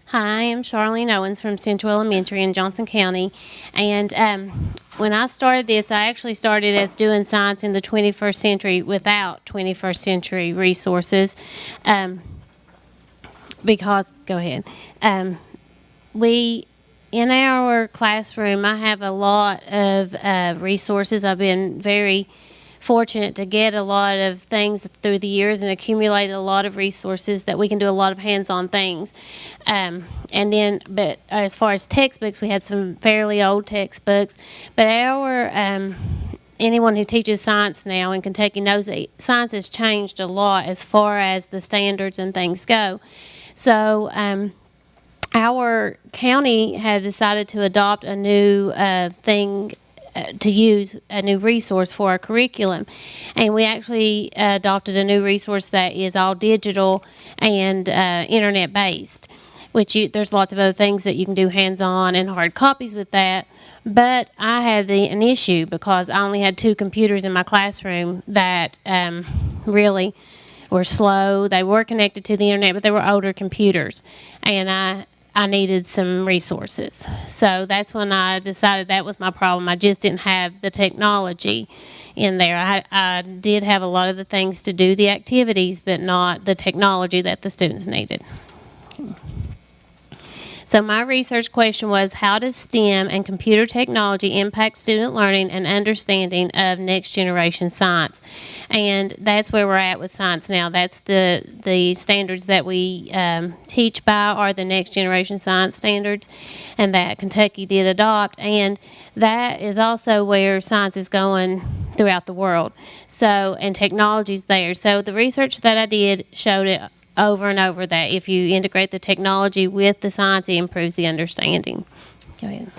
Hi, I'm CharleneOwens from Central Elementary in Johnson County. And when I started this, I actually started as doing science in the 21st century without 21st century resources. Um, go ahead. We, in our classroom, I have a lot of resources. I've been very fortunate to get a lot of things through the years and accumulate a lot of resources that we can do a lot of hands-on things. But as far as textbooks, we had some fairly old textbooks. But anyone who teaches science now in Kentucky knows that science has changed a lot as far as the standards and things go. So our county had decided to adopt a new thing to use, a new resource for our curriculum. And we actually adopted a new resource that is all digital and internet based, there's lots of other things that you can do hands-on and hard copies with that. But I had an issue because I only had 2 computers in my classroom that really were slow. They were connected to the internet, but they were older computers. And I needed some resources. So that's when I decided that was my problem. I just didn't have the technology in there. I did have a lot of the things to do the activities, but not the technology that the students needed. So my research question was, how does STEM and computer technology impact student learning and understanding of next generation science? And that's where we're at with science now. That's the standards that we teach by are the next generation science standards, and that Kentucky did adopt. And that is also where science is going throughout the world. So, and technology's there. So the research that I did showed it over and over that if you integrate the technology with the science, it improves the understanding. Go ahead.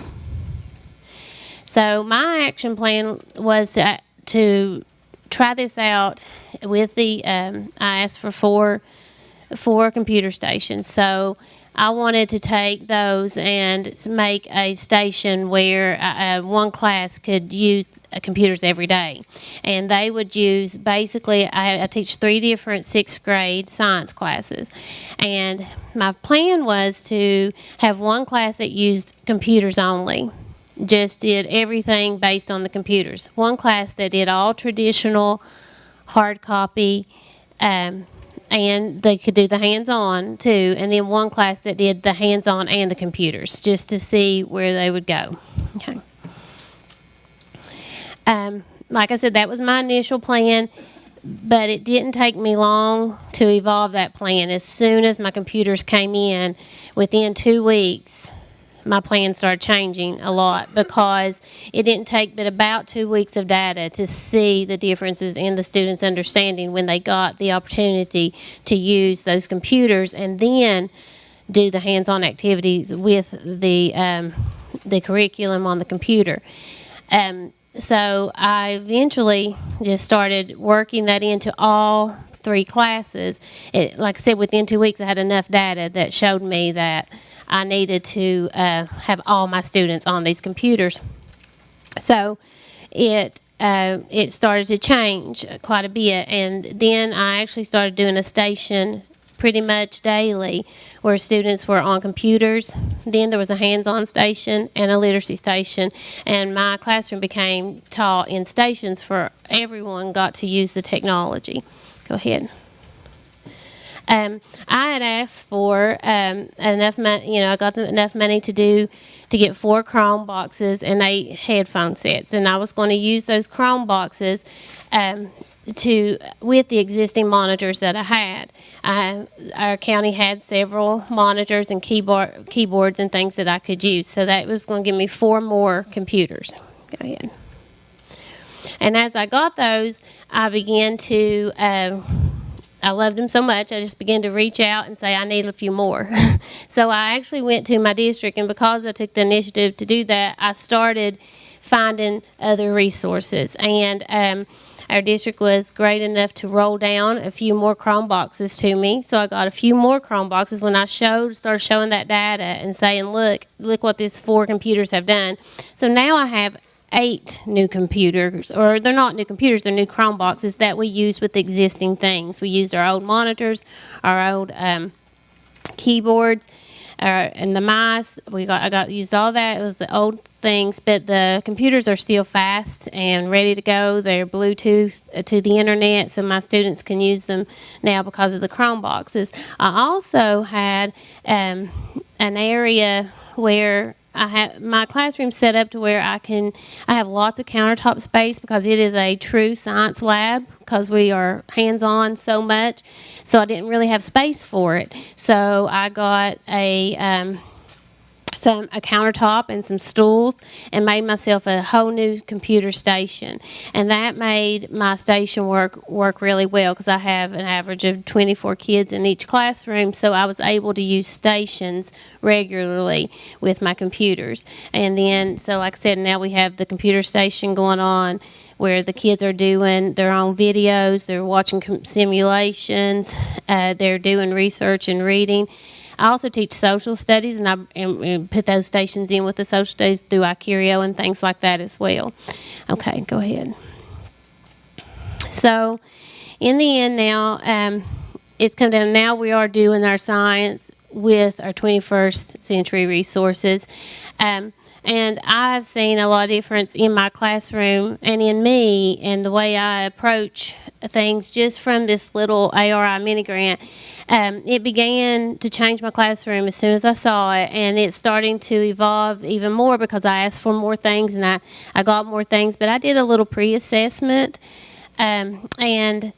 So my action plan was to try this out with I asked for four computer stations. So I wanted to take those and make a station where one class could use computers every day. And they would use, basically, I teach 3 different 6th grade science classes. And my plan was to have one class that used computers only, just did everything based on the computers. One class that did all traditional hard copy, and they could do the hands-on too, and then one class that did the hands-on and the computers, just to see where they would go. Okay. Like I said, that was my initial plan, but it didn't take me long to evolve that plan. As soon as my computers came in, within 2 weeks, my plan started changing a lot because it didn't take but about 2 weeks of data to see the differences in the students' understanding when they got the opportunity to use those computers and then do the hands-on activities with the curriculum on the computer. So I eventually just started working that into all 3 classes. Like I said, within 2 weeks I had enough data that showed me that I needed to have all my students on these computers. So it started to change quite a bit, and then I actually started doing a station pretty much daily where students were on computers. Then there was a hands-on station and a literacy station, and my classroom became taught in stations for everyone got to use the technology. Go ahead. I had asked for enough money. I got enough money to get 4 Chrome boxes and 8 headphone sets, and I was going to use those Chrome boxes with the existing monitors that I had. Our county had several monitors and keyboards and things that I could use, so that was going to give me 4 more computers. Go ahead. And as I got those, I began to. I loved them so much, I just began to reach out and say, I need a few more. So I actually went to my district, and because I took the initiative to do that, I started finding other resources. And our district was great enough to roll down a few more Chrome boxes to me. So I got a few more Chrome boxes when I started showing that data and saying, look what these 4 computers have done. So now I have 8 new computers, or they're not new computers, they're new Chrome boxes that we use with existing things. We used our old monitors, our old keyboards, And the mice, I got used all that. It was the old things, but the computers are still fast and ready to go. They're Bluetooth to the internet, so my students can use them now because of the Chrome boxes. I also had an area where I have my classroom set up to where I have lots of countertop space because it is a true science lab because we are hands-on so much. So I didn't really have space for it. So I got a countertop and some stools and made myself a whole new computer station, and that made my station work really well because I have an average of 24 kids in each classroom, so I was able to use stations regularly with my computers. And then, so like I said, now we have the computer station going on where the kids are doing their own videos, they're watching simulations, they're doing research and reading. I also teach social studies, and I put those stations in with the social studies through iCurio and things like that as well. Okay, go ahead. So, in the end now, it's come down. Now we are doing our science with our 21st century resources. And I've seen a lot of difference in my classroom and in me and the way I approach things just from this little ARI mini grant. It began to change my classroom as soon as I saw it, and it's starting to evolve even more because I asked for more things and I got more things. But I did a little pre-assessment and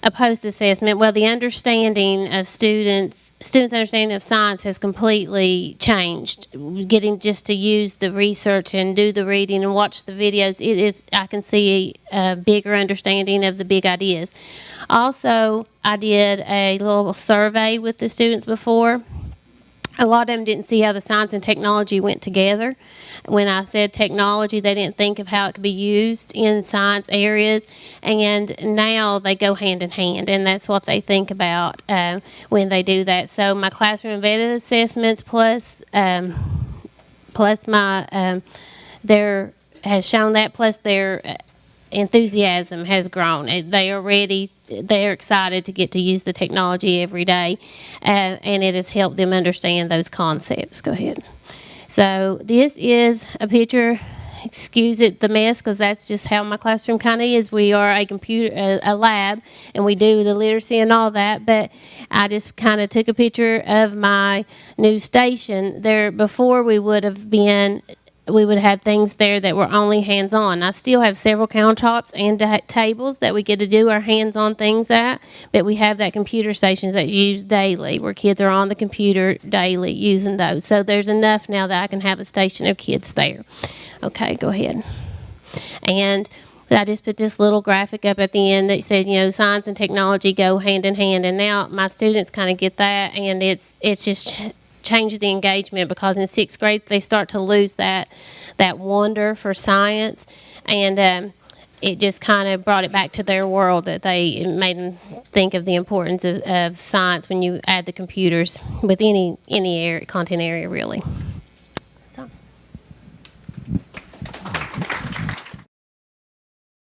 a post-assessment. Well, the understanding of students' understanding of science has completely changed. Getting just to use the research and do the reading and watch the videos, I can see a bigger understanding of the big ideas. Also, I did a little survey with the students before. A lot of them didn't see how the science and technology went together. When I said technology, they didn't think of how it could be used in science areas, and now they go hand in hand, and that's what they think about when they do that. So my classroom embedded assessments plus my their has shown that, plus their enthusiasm has grown. They are ready. They're excited to get to use the technology every day, and it has helped them understand those concepts. Go ahead. So this is a picture. Excuse it, the mess, because that's just how my classroom kind of is. We are a lab, and we do the literacy and all that. But I just kind of took a picture of my new station. There before we would have things there that were only hands-on. I still have several countertops and tables that we get to do our hands-on things at, but we have that computer stations that's used daily where kids are on the computer daily using those. So there's enough now that I can have a station of kids there. Okay, go ahead. And I just put this little graphic up at the end that said, science and technology go hand in hand, and now my students kind of get that, and it's just change the engagement because in sixth grade they start to lose that wonder for science, and it just kind of brought it back to their world. It made them think of the importance of science when you add the computers with any content area really.